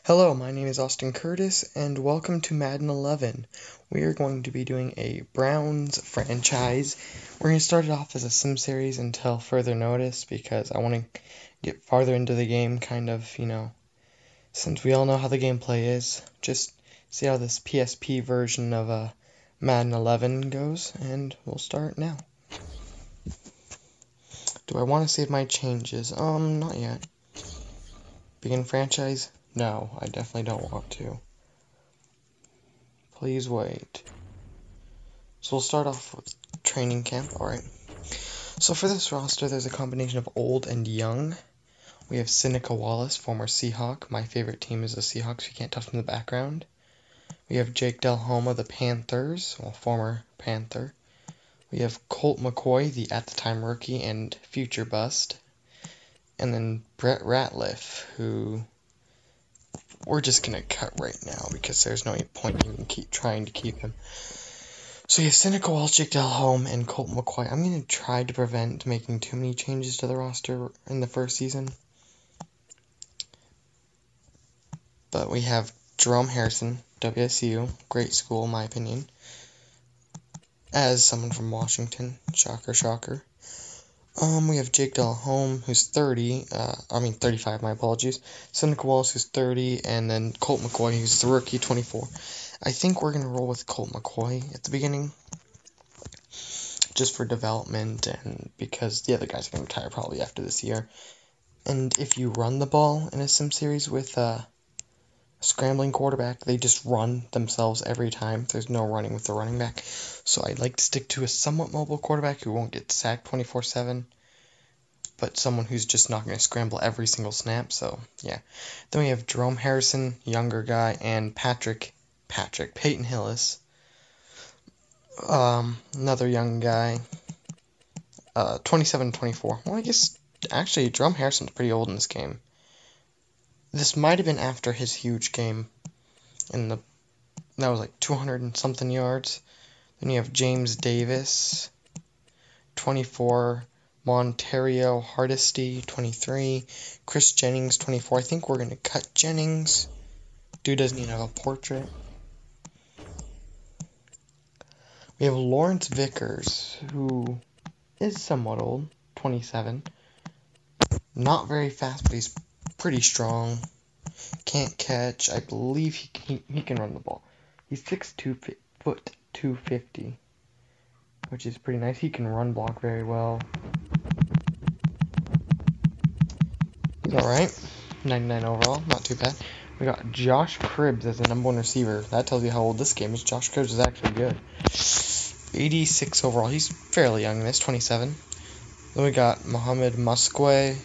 Hello, my name is Austin Curtis, and welcome to Madden 11. We are going to be doing a Browns franchise. We're going to start it off as a sim series until further notice, because I want to get farther into the game, since we all know how the gameplay is. Just see how this PSP version of Madden 11 goes, and we'll start now. Do I want to save my changes? Not yet. Begin franchise? No, I definitely don't want to. Please wait. So we'll start off with training camp, alright. So for this roster, there's a combination of old and young. We have Seneca Wallace, former Seahawk. My favorite team is the Seahawks, you can't tell from the background. We have Jake Delhomme of the Panthers, former Panther. We have Colt McCoy, the at-the-time rookie and future bust. And then Brett Ratliff, who we're just going to cut right now because there's no point in trying to keep him. So you have Seneca Wallace, Jake Delhomme, and Colt McCoy. I'm going to try to prevent making too many changes to the roster in the first season. But we have Jerome Harrison, WSU, great school in my opinion, as someone from Washington, shocker, shocker. We have Jake Delhomme, who's 35, my apologies. Seneca Wallace, who's 30, and then Colt McCoy, who's the rookie, 24. I think we're going to roll with Colt McCoy at the beginning, just for development, and because the other guys are going to retire probably after this year. And if you run the ball in a sim series with a scrambling quarterback, they just run themselves every time. There's no running with the running back. So I'd like to stick to a somewhat mobile quarterback who won't get sacked 24/7, but someone who's just not going to scramble every single snap. So yeah. Then we have Jerome Harrison, younger guy, and Peyton Hillis, another young guy, 27-24. Well, I guess actually Jerome Harrison's pretty old in this game. This might have been after his huge game that was like 200 and something yards. Then you have James Davis, 24, Montario Hardesty, 23, Chris Jennings, 24. I think we're going to cut Jennings. Dude doesn't even have a portrait. We have Lawrence Vickers, who is somewhat old, 27. Not very fast, but he's pretty strong. Can't catch. I believe he can run the ball. He's 6'2", 250, which is pretty nice. He can run block very well. He's alright. 99 overall, not too bad. We got Josh Cribbs as the #1 receiver. That tells you how old this game is. Josh Cribbs is actually good. 86 overall. He's fairly young in this, 27. Then we got Mohamed Musquay,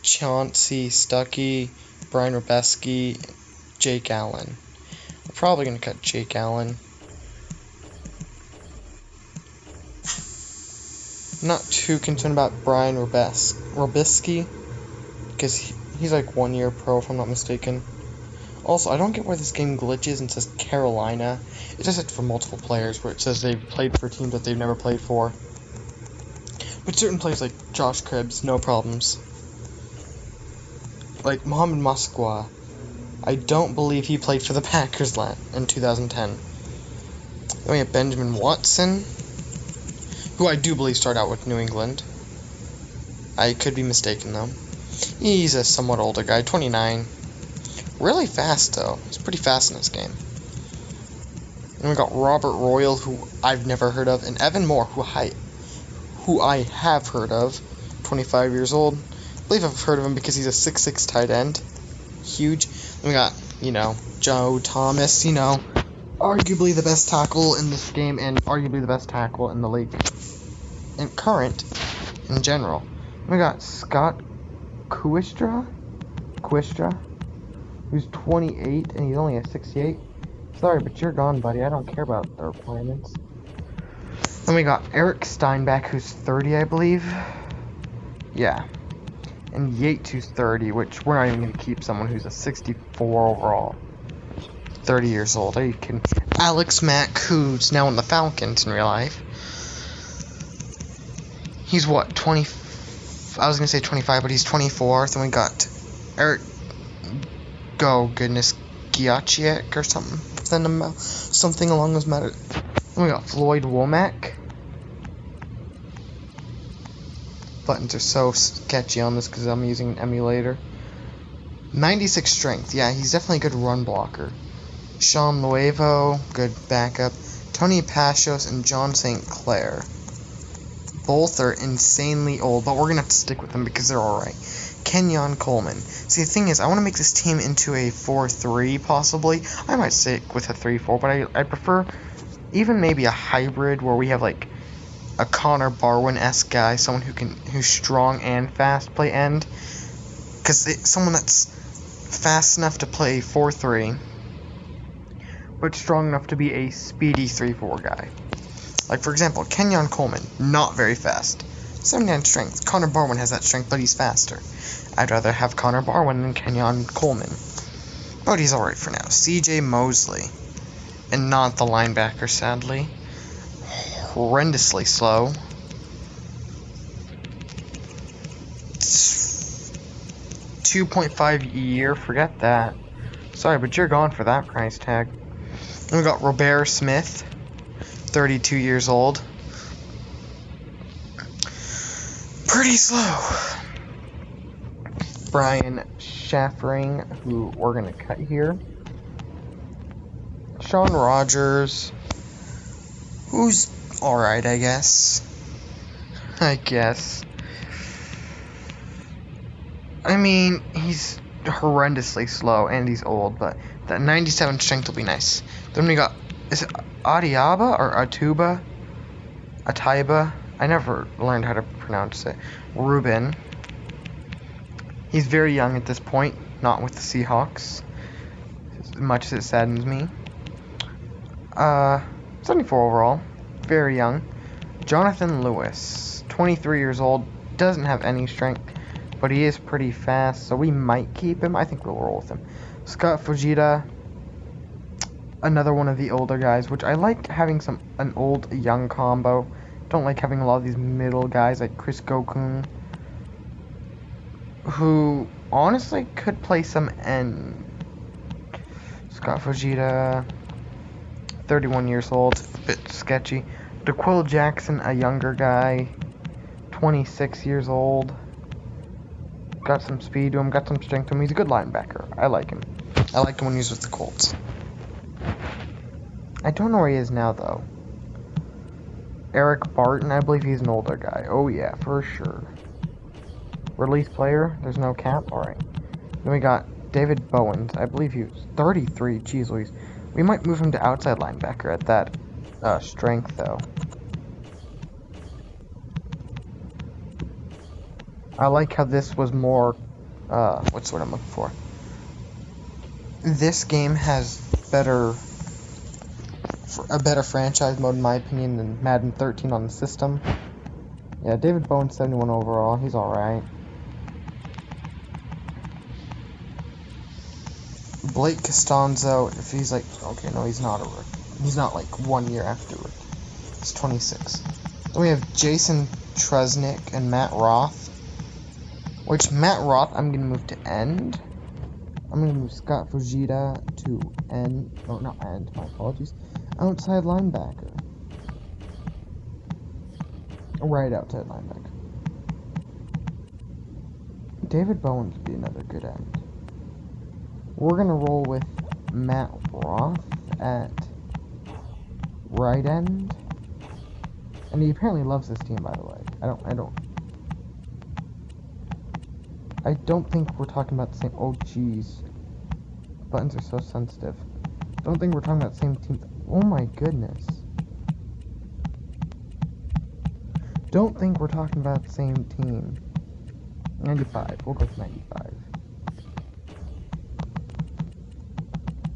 Chauncey Stuckey, Brian Robeski, Jake Allen. We're probably going to cut Jake Allen. Not too concerned about Brian Robeski, because he's like 1 year pro if I'm not mistaken. Also, I don't get why this game glitches and says Carolina. It does it for multiple players, where it says they've played for teams that they've never played for. But certain players like Josh Cribbs, no problems. Like Mohamed Musquay, I don't believe he played for the Packers in 2010. Then we have Benjamin Watson, who I do believe started out with New England. I could be mistaken though. He's a somewhat older guy, 29. Really fast though. He's pretty fast in this game. And we got Robert Royal, who I've never heard of, and Evan Moore, who I have heard of, 25 years old. I believe I've heard of him because he's a 6'6" tight end. Huge. And we got, Joe Thomas, arguably the best tackle in this game and arguably the best tackle in the league. And current in general. And we got Scott Quistra, who's 28 and he's only a 68. Sorry, but you're gone, buddy. I don't care about the requirements. Then we got Eric Steinbach, who's 30, I believe. Yeah. And Yates, who's 30, which we're not even going to keep someone who's a 64 overall. 30 years old. Are you kidding? Alex Mack, who's now in the Falcons in real life. He's what, 20? I was going to say 25, but he's 24. Then we got goodness, Giachiek or something along those matters. Then we got Floyd Womack. Buttons are so sketchy on this because I'm using an emulator. 96 strength. Yeah, he's definitely a good run blocker. Sean Luevo, good backup. Tony Pashos and John St. Clair. Both are insanely old, but we're going to have to stick with them because they're alright. Kenyon Coleman. See, the thing is, I want to make this team into a 4-3, possibly. I might stick with a 3-4, but I prefer even maybe a hybrid where we have, like, a Connor Barwin-esque guy, someone who's strong and fast play end. Because someone that's fast enough to play 4-3, but strong enough to be a speedy 3-4 guy. Like, for example, Kenyon Coleman, not very fast. 79 strength. Connor Barwin has that strength, but he's faster. I'd rather have Connor Barwin than Kenyon Coleman. But he's alright for now. CJ Mosley. And not the linebacker, sadly. Horrendously slow. 2.5 a year, forget that. Sorry, but you're gone for that price tag. And we got Robert Smith, 32 years old. Pretty slow. Brian Schaffering, who we're going to cut here. Sean Rogers, who's alright, I guess. I mean, he's horrendously slow, and he's old, but that 97 strength will be nice. Then we got, is it Adiaba or Atuba? Ataiba? I never learned how to pronounce it. Ruben. He's very young at this point, not with the Seahawks, as much as it saddens me. 74 overall, very young. Jonathan Lewis, 23 years old, doesn't have any strength, but he is pretty fast, so we might keep him. I think we'll roll with him. Scott Fujita, another one of the older guys, which I like having an old-young combo. Don't like having a lot of these middle guys like Chris Gokun, who honestly could play some end. Scott Fujita, 31 years old, a bit sketchy. DeQuill Jackson, a younger guy, 26 years old. Got some speed to him, got some strength to him. He's a good linebacker. I like him. I like him when he's with the Colts. I don't know where he is now, though. Eric Barton, I believe he's an older guy. Oh, yeah, for sure. Release player, there's no cap. Alright. Then we got David Bowens. I believe he was 33. Jeez Louise. We might move him to outside linebacker at that strength, though. I like how this was more, what's what I'm looking for? This game has a better franchise mode, in my opinion, than Madden 13 on the system. Yeah, David Bowens, 71 overall. He's alright. Blake Costanzo, if he's like, okay, no, he's not a rookie. He's not like 1 year after rookie. He's 26. Then we have Jason Tresnick and Matt Roth. Which, Matt Roth, I'm going to move to end. I'm going to move Scott Fujita to end. Oh, not end, my apologies. Outside linebacker. Right outside linebacker. David Bowens would be another good end. We're going to roll with Matt Roth at right end. And he apparently loves this team, by the way. I don't think we're talking about the same... Oh, jeez. Buttons are so sensitive. Don't think we're talking about the same team. Oh, my goodness. Don't think we're talking about the same team. 95. We'll go with 95.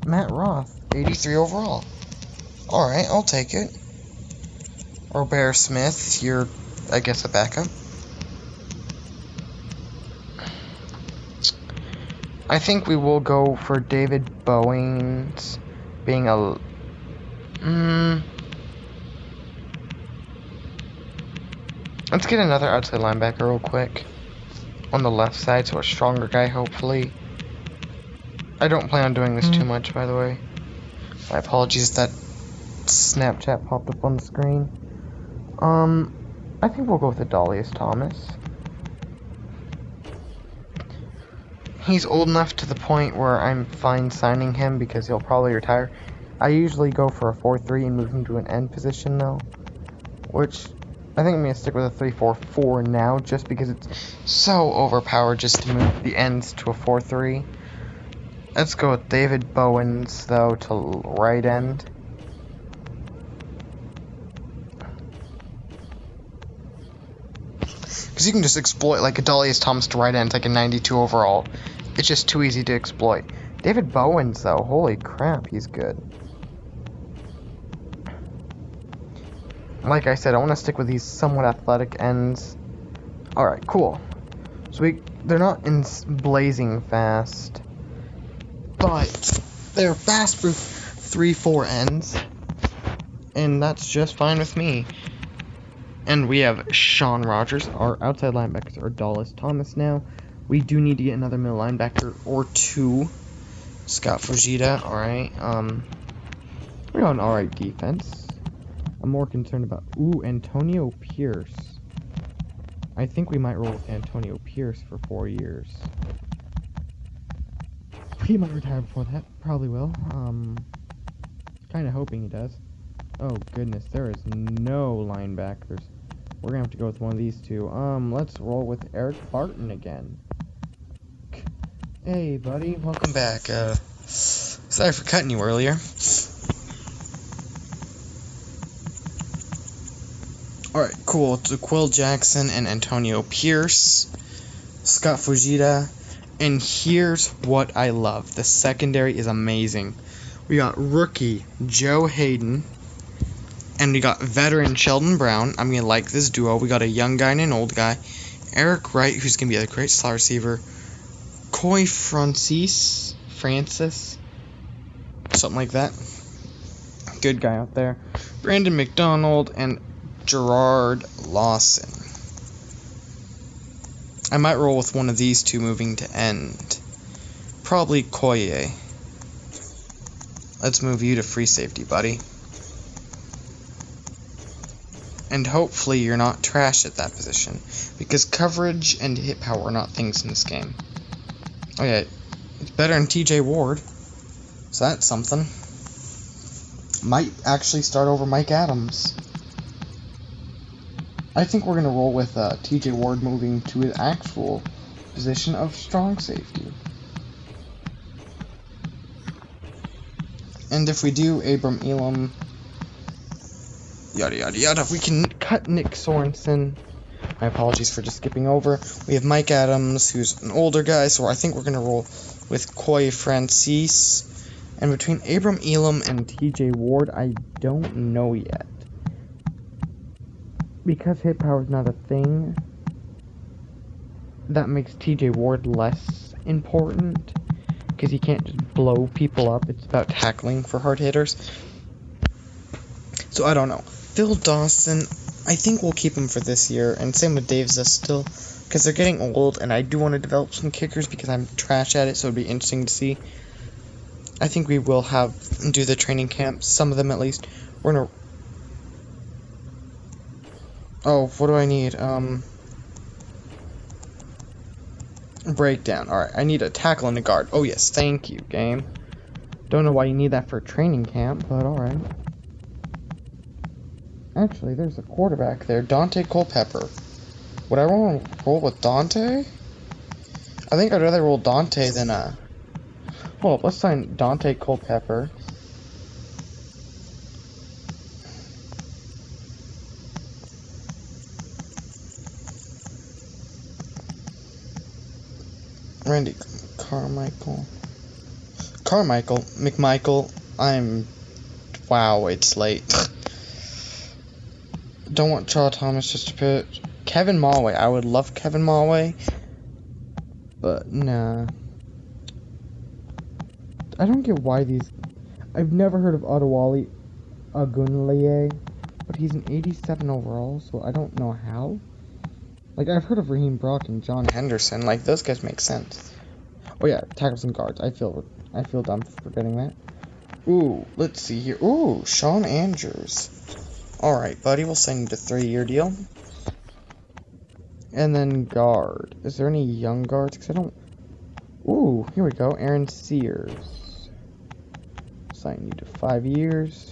Matt Roth, 83 overall. Alright, I'll take it. Robert Smith, you're, I guess, a backup. I think we will go for David Bowens being a... Let's get another outside linebacker real quick. On the left side, so a stronger guy, hopefully. I don't plan on doing this too much, by the way. My apologies that Snapchat popped up on the screen. I think we'll go with Adalius Thomas. He's old enough to the point where I'm fine signing him because he'll probably retire. I usually go for a 4-3 and move him to an end position though, which I think I'm going to stick with a 3-4-4 now just because it's so overpowered just to move the ends to a 4-3. Let's go with David Bowens though to right end. Because you can just exploit like Adalius Thomas to right end, like a 92 overall. It's just too easy to exploit. David Bowens, though, holy crap, he's good. Like I said, I want to stick with these somewhat athletic ends. Alright, cool. So they're not blazing fast, but they're fast-proof 3-4 ends, and that's just fine with me. And we have Sean Rogers. Our outside linebackers are Adalius Thomas now. We do need to get another middle linebacker or two. Scott Fujita, alright. We got an alright defense. I'm more concerned about... Ooh, Antonio Pierce. I think we might roll with Antonio Pierce for 4 years. He might retire before that. Probably will. Kinda hoping he does. Oh, goodness. There is no linebackers. We're gonna have to go with one of these two. Let's roll with Eric Barton again. Hey, buddy. Welcome back. Sorry for cutting you earlier. Alright, cool. It's Quill Jackson and Antonio Pierce. Scott Fujita. And here's what I love. The secondary is amazing. We got rookie Joe Hayden. And we got veteran Sheldon Brown. I'm going to like this duo. We got a young guy and an old guy. Eric Wright, who's going to be a great slot receiver. Coy Francis. Something like that. Good guy out there. Brandon McDonald and Gerard Lawson. I might roll with one of these two moving to end. Probably Koye. Let's move you to free safety, buddy. And hopefully you're not trash at that position, because coverage and hit power are not things in this game. Okay, it's better than TJ Ward, so that's something. Might actually start over Mike Adams. I think we're going to roll with TJ Ward moving to his actual position of strong safety. And if we do Abram Elam, yada yada yada, we can cut Nick Sorensen. My apologies for just skipping over. We have Mike Adams, who's an older guy, so I think we're going to roll with Coy Francis. And between Abram Elam and TJ Ward, I don't know yet. Because hit power is not a thing, that makes TJ Ward less important, because he can't just blow people up. It's about tackling for hard hitters. So I don't know. Phil Dawson, I think we'll keep him for this year, and same with Dave Zestil, because they're getting old, and I do want to develop some kickers because I'm trash at it, so it'd be interesting to see. I think we will do the training camp, some of them at least. We're gonna... Oh, what do I need? Breakdown. Alright, I need a tackle and a guard. Oh yes, thank you, game. Don't know why you need that for training camp, but alright. Actually, there's a quarterback there, Dante Culpepper. Would I want to roll with Dante? I think I'd rather roll Dante than Hold up, let's sign Dante Culpepper. Randy McMichael. Wow, it's late. Don't want Charles Thomas just to put Kevin Mulway. I would love Kevin Mulway, but nah. I don't get why these... I've never heard of Adewale Agunleye, but he's an 87 overall, so I don't know how. Like, I've heard of Raheem Brock and John Henderson. Like, those guys make sense. Oh yeah, tackles and guards. I feel dumb for forgetting that. Ooh, let's see here. Ooh, Sean Andrews. Alright, buddy, we'll sign you to 3-year deal. And then guard. Is there any young guards? Because I don't... Ooh, here we go. Aaron Sears. Sign you to 5 years.